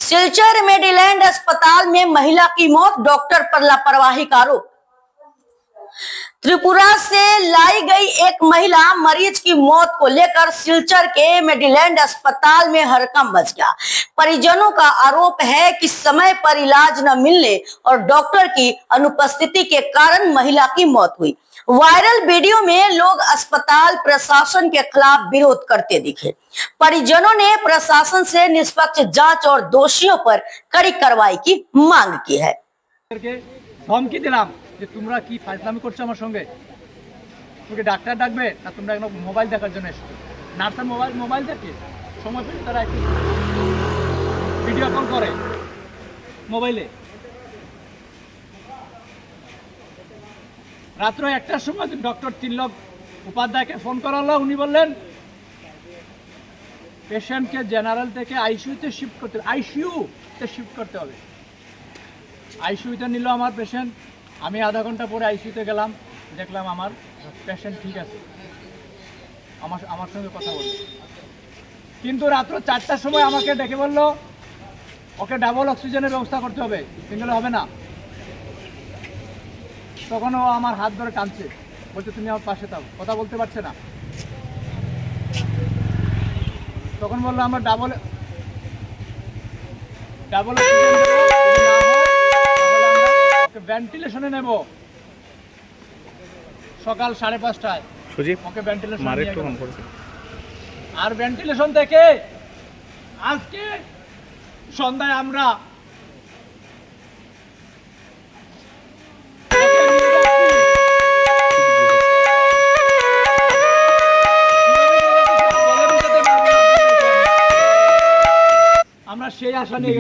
सिलचर मेडीलैंड अस्पताल में महिला की मौत, डॉक्टर पर लापरवाही का आरोप। त्रिपुरा से लाई गई एक महिला मरीज की मौत को लेकर सिलचर के मेडीलैंड अस्पताल में हड़कंप मच गया। परिजनों का आरोप है कि समय पर इलाज न मिलने और डॉक्टर की अनुपस्थिति के कारण महिला की मौत हुई। वायरल वीडियो में लोग अस्पताल प्रशासन के खिलाफ विरोध करते दिखे। परिजनों ने प्रशासन से निष्पक्ष जांच और दोषियों पर कड़ी कार्रवाई की मांग की है। ধমকি দিলাম যে তোমরা কি ফাজলামি করছো আমার সঙ্গে, তোকে ডাক্তার ডাকবে না তোমরা এখন মোবাইল দেখার জন্য এসেছো। নার্সের মোবাইল দেখে সময় পেলে তারা একটু ভিডিও কল করে মোবাইলে। রাত্র 1টার সময় ডক্টর তিলক উপাধ্যায়কে ফোন করা হলো। উনি বললেন পেশেন্টকে জেনারেল থেকে আইসিইউতে শিফট করতে হবে। আইসিইউতে নিল আমার পেশেন্ট। আমি আধা ঘন্টা পরে আইসিইউতে গেলাম, দেখলাম আমার পেশেন্ট ঠিক আছে, আমার সঙ্গে কথা বলল। কিন্তু রাত্র 4টার সময় আমাকে ডেকে বলল ওকে ডাবল অক্সিজেনের ব্যবস্থা করতে হবে, সিঙ্গেলে হবে না। তখন ও আমার হাত ধরে টানছে, বলছে তুমি আমার পাশে থাকো, কথা বলতে পারছে না। তখন বললো আমরা ডাবল ভেন্টিলেশনে নেব সকাল 5:30টায়। ওকে ভেন্টিলেশন আর ভেন্টিলেশন থেকে আজকে সন্ধ্যায় আমরা সেই আশা নিয়ে